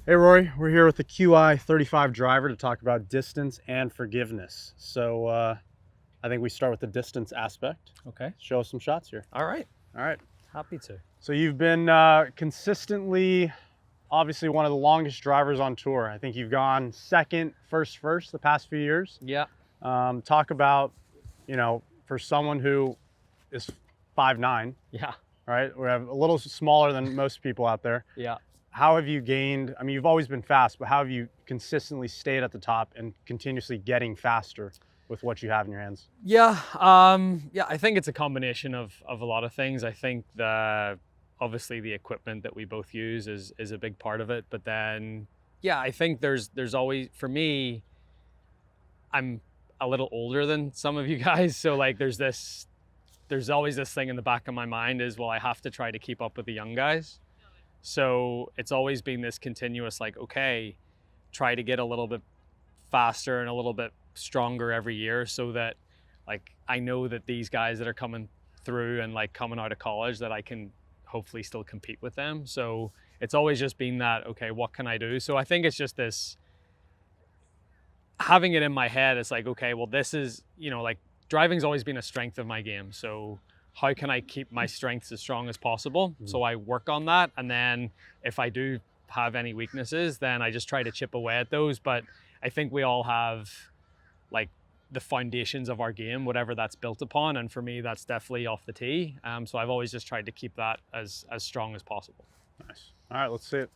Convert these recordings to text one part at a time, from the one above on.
Hey Rory, we're here with the Qi35 Driver to talk about distance and forgiveness. So I think we start with the distance aspect. Okay. Show us some shots here. All right. All right. Happy to. So you've been consistently, obviously one of the longest drivers on tour. I think you've gone second, first the past few years. Yeah. Talk about, for someone who is 5'9", Yeah. right? We're a little smaller than most people out there. Yeah. How have you gained, I mean, you've always been fast, but how have you consistently stayed at the top and continuously getting faster with what you have in your hands? Yeah. I think it's a combination of a lot of things. I think obviously the equipment that we both use is a big part of it. But then, yeah, I think there's always, for me, I'm a little older than some of you guys. So like there's always this thing in the back of my mind is, well, I have to try to keep up with the young guys. So it's always been this continuous, like, okay, try to get a little bit faster and a little bit stronger every year so that like I know that these guys that are coming through and like coming out of college that I can hopefully still compete with them. So it's always just been that, okay, what can I do? So I think it's just this having it in my head. It's like, okay, well, this is, like driving's always been a strength of my game. So how can I keep my strengths as strong as possible? So I work on that. And then if I do have any weaknesses, then I just try to chip away at those. But I think we all have like the foundations of our game, whatever that's built upon. And for me, that's definitely off the tee. So I've always just tried to keep that as strong as possible. Nice. All right, let's see it.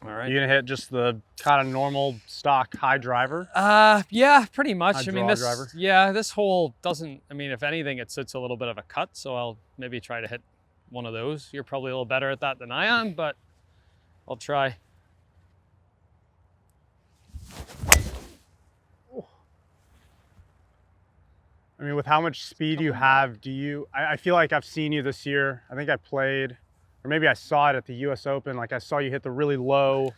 All right. You gonna hit just the kind of normal stock high driver? Yeah, pretty much. High I mean, draw driver? this hole doesn't, I mean, if anything, it sits a little bit of a cut. So I'll maybe try to hit one of those. You're probably a little better at that than I am, but I'll try. I mean, with how much speed you have, I feel like I've seen you this year. I think I played, or maybe I saw it at the US Open. Like I saw you hit the really low,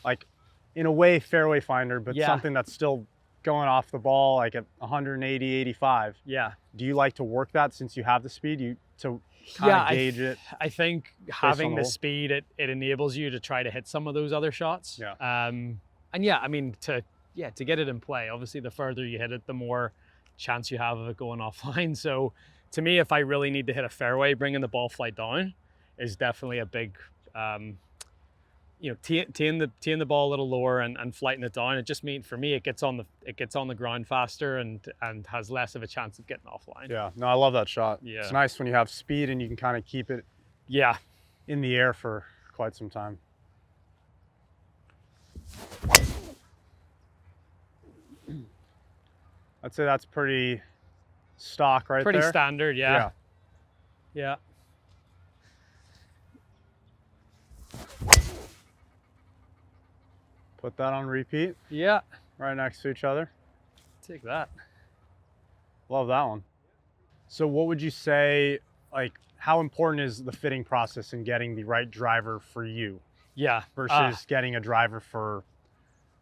like in a way fairway finder, but something that's still going off the ball like at 180, 85. Yeah. Do you like to work that since you have the speed to kind of gauge it? I think having the speed, it enables you to try to hit some of those other shots. Yeah. And yeah, I mean, to get it in play, obviously the further you hit it, the more chance you have of it going offline. So to me, if I really need to hit a fairway, bringing the ball flight down is definitely a big, teeing the ball a little lower and flighting it down. It just means for me, it gets on the ground faster and has less of a chance of getting offline. Yeah, no, I love that shot. Yeah. It's nice when you have speed and you can kind of keep it in the air for quite some time. I'd say that's pretty stock right there. Pretty standard, yeah. Yeah. Put that on repeat. Yeah. Right next to each other. Take that. Love that one. So what would you say, like, how important is the fitting process in getting the right driver for you? Yeah. Versus getting a driver for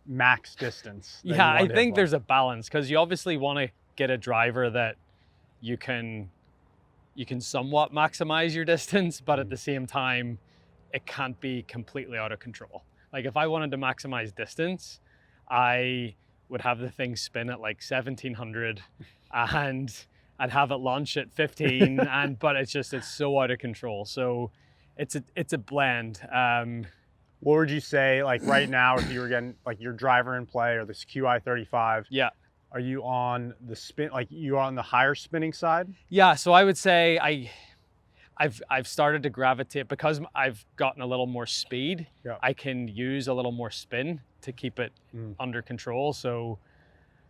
max distance? Yeah, I think there's a balance because you obviously want to get a driver that you can somewhat maximize your distance, but at the same time, it can't be completely out of control. Like if I wanted to maximize distance, I would have the thing spin at like 1700 and I'd have it launch at 15 but it's so out of control. So it's a blend. What would you say, like right now, if you were getting like your driver in play or this Qi35? Yeah. Are you on the spin, like you on the higher spinning side? Yeah, so I would say I've started to gravitate because I've gotten a little more speed. Yeah. I can use a little more spin to keep it under control. So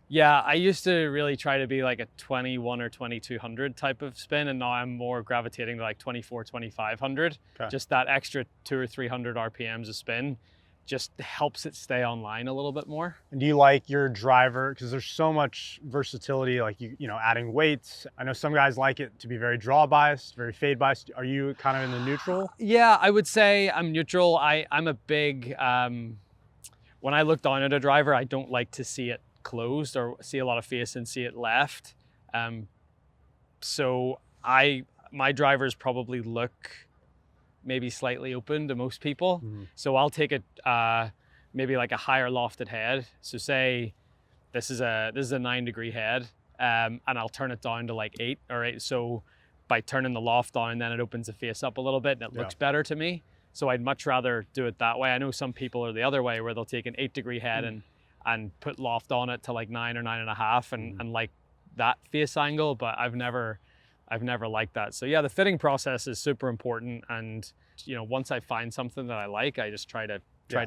yeah, I used to really try to be like a 21 or 2200 type of spin, and now I'm more gravitating to like 24, 2500. Okay. Just that extra 200 or 300 RPMs of spin just helps it stay online a little bit more. And do you like your driver, because there's so much versatility, like you know, adding weights. I know some guys like it to be very draw biased, very fade biased. Are you kind of in the neutral? Yeah, I would say I'm neutral. I'm a big, when I look down at a driver, I don't like to see it closed or see a lot of face and see it left. So my drivers probably look maybe slightly open to most people. So I'll take it maybe like a higher lofted head. So say this is a 9-degree head, and I'll turn it down to like 8 or 8. So by turning the loft down, then it opens the face up a little bit and it looks better to me. So I'd much rather do it that way. I know some people are the other way, where they'll take an 8-degree head and put loft on it to like 9 or 9.5 and like that face angle, but I've never liked that. So yeah, the fitting process is super important, and once I find something that I like, I just try to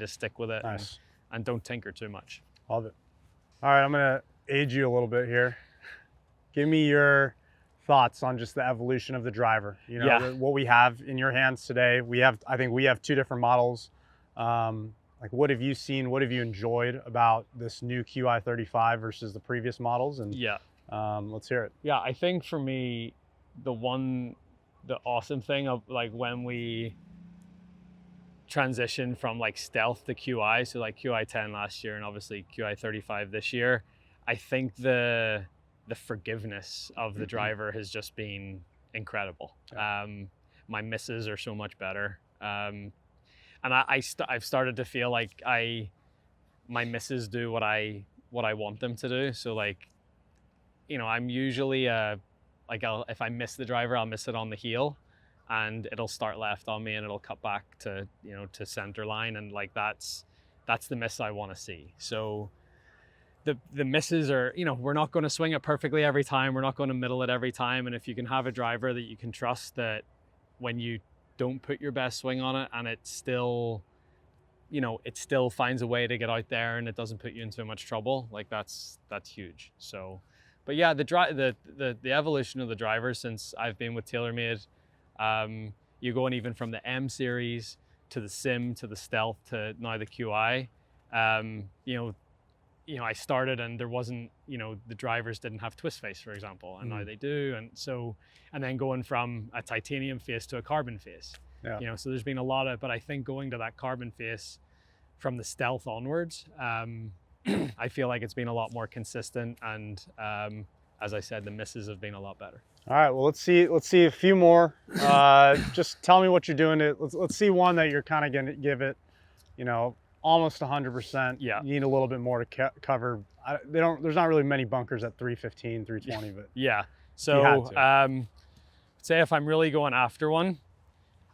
stick with it. Nice. and don't tinker too much. Love it. All right, I'm gonna age you a little bit here. Give me your thoughts on just the evolution of the driver. What we have in your hands today. I think we have 2 different models. Like, what have you seen? What have you enjoyed about this new Qi35 versus the previous models? And let's hear it. Yeah, I think for me, the awesome thing of like when we transition from like stealth to QI, so like QI10 last year and obviously QI35 this year, I think the forgiveness of the driver has just been incredible. My misses are so much better, and I've started to feel like my misses do what I want them to do. So like, I'm usually if I miss the driver, I'll miss it on the heel, and it'll start left on me and it'll cut back to to center line, and like that's the miss I want to see. So the misses are, we're not going to swing it perfectly every time, we're not going to middle it every time, and if you can have a driver that you can trust, that when you don't put your best swing on it and it still finds a way to get out there and it doesn't put you in too much trouble, like that's huge. So but yeah, the evolution of the driver since I've been with TaylorMade, you going even from the M series to the Sim to the Stealth to now the QI. I started and there wasn't, the drivers didn't have twist face, for example, and now they do. And then going from a titanium face to a carbon face, so there's been a lot of, but I think going to that carbon face from the Stealth onwards, I feel like it's been a lot more consistent, and as I said, the misses have been a lot better. All right, well, let's see a few more. Just tell me what you're doing. Let's see one that you're kind of going to give it, almost 100%. Yeah. You need a little bit more to cover. There's not really many bunkers at 315, 320, but yeah. So say if I'm really going after one,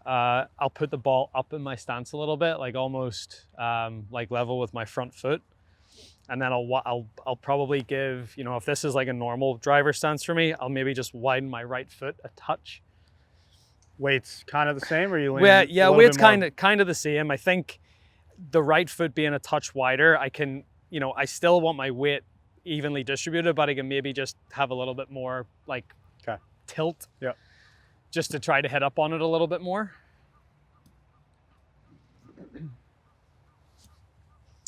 I'll put the ball up in my stance a little bit, like almost like level with my front foot. And then I'll probably give, if this is like a normal driver stance for me, I'll maybe just widen my right foot a touch. Weight's kind of the same, or you lean? Yeah, weight's kind of the same. I think the right foot being a touch wider, I can, I still want my weight evenly distributed, but I can maybe just have a little bit more like tilt, just to try to hit up on it a little bit more.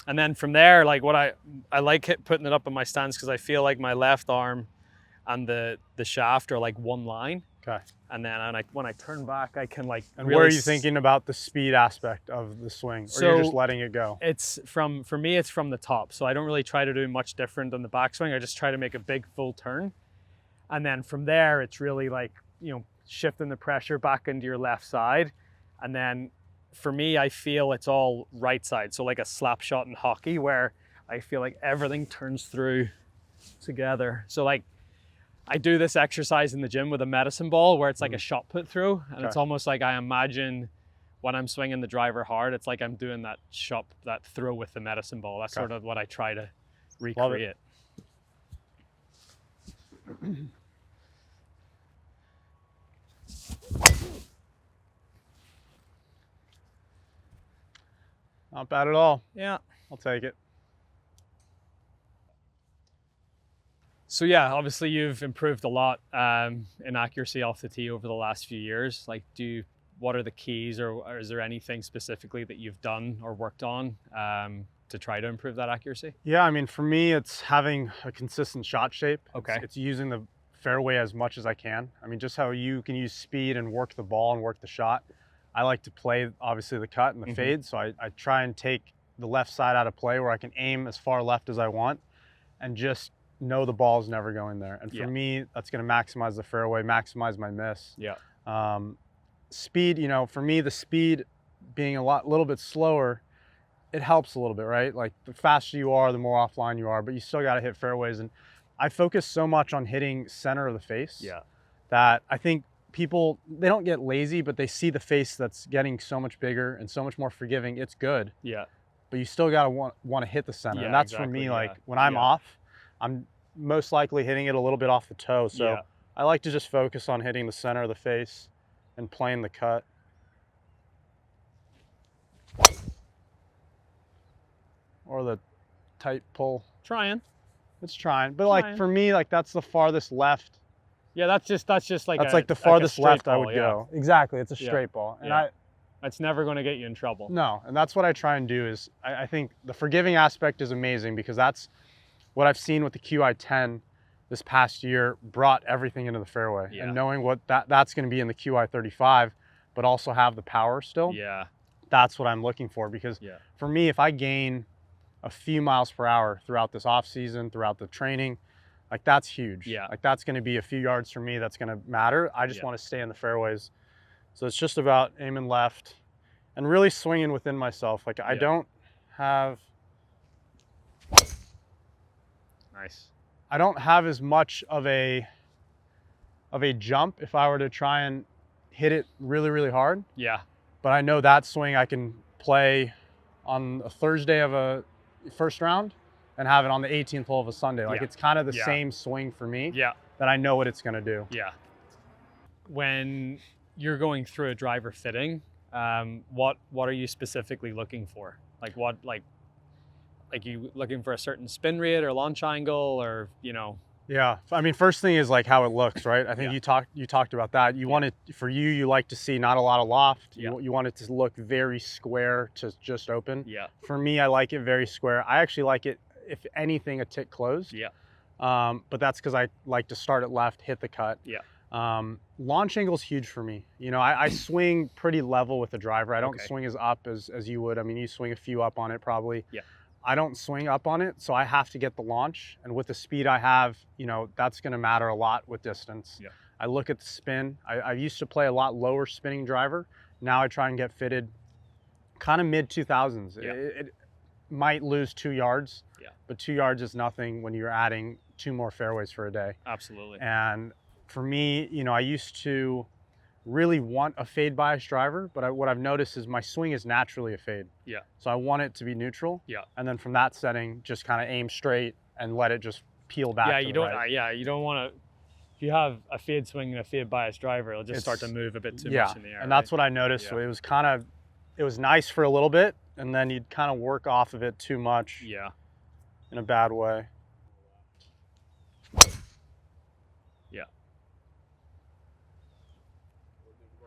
And then from there, like what I like putting it up in my stance, because I feel like my left arm and the shaft are like one line. Okay. And then when I turn back, I can like. And really, where are you thinking about the speed aspect of the swing, or you're just letting it go? For me, it's from the top. So I don't really try to do much different than the backswing. I just try to make a big full turn. And then from there, it's really like, shifting the pressure back into your left side. And then for me, I feel it's all right side. So like a slap shot in hockey, where I feel like everything turns through together. So like I do this exercise in the gym with a medicine ball, where it's like a shot put through, and it's almost like I imagine when I'm swinging the driver hard, it's like I'm doing that throw with the medicine ball. That's sort of what I try to recreate. Not bad at all. Yeah. I'll take it. So yeah, obviously you've improved a lot in accuracy off the tee over the last few years. Like, what are the keys, or is there anything specifically that you've done or worked on to try to improve that accuracy? Yeah, I mean, for me, it's having a consistent shot shape. Okay. It's using the fairway as much as I can. I mean, just how you can use speed and work the ball and work the shot. I like to play, obviously, the cut and the fade, so I try and take the left side out of play, where I can aim as far left as I want and just know the ball's never going there. And for me, that's going to maximize the fairway, maximize my miss. Yeah. Speed, for me, the speed being a little bit slower it helps a little bit, right? Like the faster you are, the more offline you are, but you still got to hit fairways. And I focus so much on hitting center of the face that I think people, they don't get lazy, but they see the face that's getting so much bigger and so much more forgiving. It's good. But you still got to want to hit the center. And that's for me, like when I'm off, I'm most likely hitting it a little bit off the toe. So I like to just focus on hitting the center of the face and playing the cut. Or the tight pull. Trying. It's trying. But like for me, like that's the farthest left. Yeah, that's just like that's like the farthest left I would go. Exactly. It's a straight ball. And it's never going to get you in trouble. No, and that's what I try and do is I think the forgiving aspect is amazing because that's what I've seen with the QI10 this past year brought everything into the fairway. And knowing what that's going to be in the QI35, but also have the power still. That's what I'm looking for because for me, if I gain a few miles per hour throughout this off season, throughout the training, like that's huge. Like that's going to be a few yards for me. That's going to matter. I just want to stay in the fairways. So it's just about aiming left and really swinging within myself. Like I don't have, I don't have as much of a jump if I were to try and hit it really, really hard. But I know that swing I can play on a Thursday of a first round and have it on the 18th hole of a Sunday. Like it's kind of the same swing for me that I know what it's going to do. When you're going through a driver fitting, what are you specifically looking for? Like what, like you looking for a certain spin rate or launch angle or, you know? I mean, first thing is like how it looks, right? I think you talked about that. You want it, for you like to see not a lot of loft. You want it to look very square to just open. For me, I like it very square. I actually like it, if anything, a tick closed. But that's because I like to start at left, hit the cut. Launch angle is huge for me. You know, I swing pretty level with the driver. I don't swing as up as you would. I mean, you swing a few up on it probably. I don't swing up on it, so I have to get the launch. And with the speed I have, you know, that's going to matter a lot with distance. I look at the spin. I used to play a lot lower spinning driver. Now I try and get fitted kind of mid 2000s. It might lose 2 yards, but 2 yards is nothing when you're adding 2 more fairways for a day. Absolutely. And for me, you know, I used to really want a fade bias driver, but what I've noticed is my swing is naturally a fade. So I want it to be neutral. And then from that setting, just kind of aim straight and let it just peel back. You don't want to. If you have a fade swing and a fade bias driver, it'll just start to move a bit too much in the air. And that's what I noticed. So it was nice for a little bit, and then you'd kind of work off of it too much. In a bad way.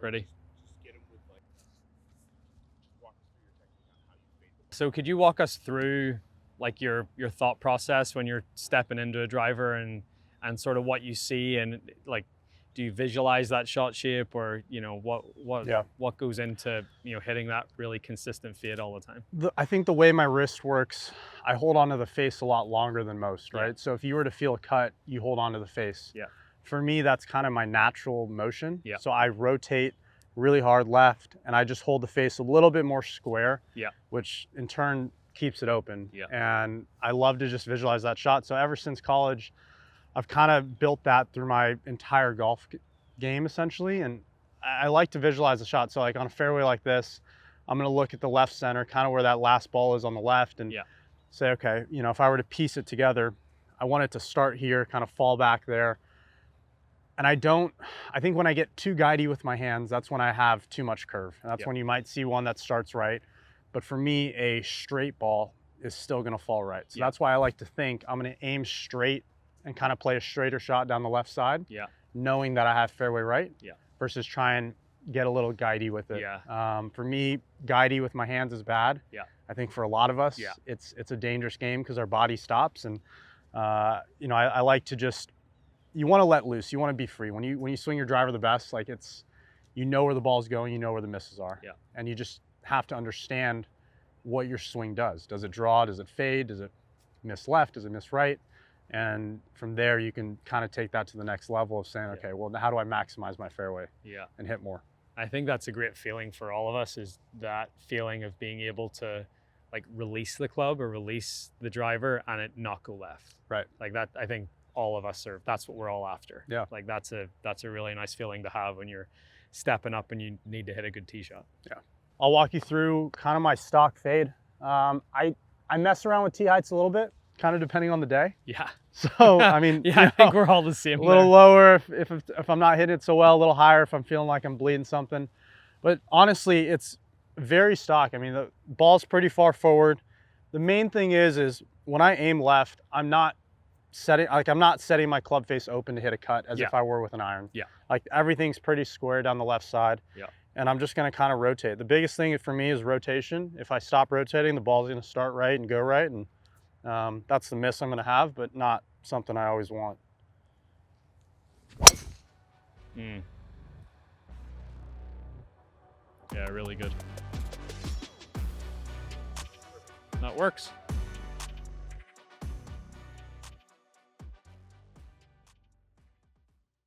Ready? So could you walk us through like your thought process when you're stepping into a driver and sort of what you see, and like, do you visualize that shot shape, or, you know, what goes into, you know, hitting that really consistent fade all the time? I think the way my wrist works, I hold onto the face a lot longer than most, right? So if you were to feel a cut, you hold onto the face. For me, that's kind of my natural motion. So I rotate really hard left, and I just hold the face a little bit more square, which in turn keeps it open. And I love to just visualize that shot. So ever since college, I've kind of built that through my entire golf game, essentially. And I like to visualize the shot. So like on a fairway like this, I'm going to look at the left center, kind of where that last ball is on the left, and say, okay, you know, if I were to piece it together, I want it to start here, kind of fall back there. And I think when I get too guidey with my hands, that's when I have too much curve. And that's when you might see one that starts right. But for me, a straight ball is still going to fall right. So that's why I like to think I'm going to aim straight and kind of play a straighter shot down the left side, knowing that I have fairway right, versus try and get a little guidey with it. For me, guidey with my hands is bad. I think for a lot of us, it's a dangerous game because our body stops. And you know, I like to just, you want to let loose. You want to be free. When you swing your driver the best, like you know where the ball's going, you know where the misses are. And you just have to understand what your swing does. Does it draw? Does it fade? Does it miss left? Does it miss right? And from there, you can kind of take that to the next level of saying, okay, well, how do I maximize my fairway and hit more? I think that's a great feeling for all of us, is that feeling of being able to like release the club or release the driver and it not go left. Right. Like that, I think all of us are, that's what we're all after. Yeah. Like that's a really nice feeling to have when you're stepping up and you need to hit a good tee shot. Yeah. I'll walk you through kind of my stock fade. I mess around with tee heights a little bit, kind of depending on the day. Yeah. So, I mean, yeah, I think we're all the same. A little there. lower if I'm not hitting it so well, a little higher if I'm feeling like I'm bleeding something. But honestly, it's very stock. I mean, the ball's pretty far forward. The main thing is when I aim left, I'm not setting my club face open to hit a cut as if I were with an iron. Yeah. Like everything's pretty square down the left side. Yeah. And I'm just going to kind of rotate. The biggest thing for me is rotation. If I stop rotating, the ball's going to start right and go right. And that's the miss I'm going to have, but not something I always want. Mm. Yeah, really good. That works.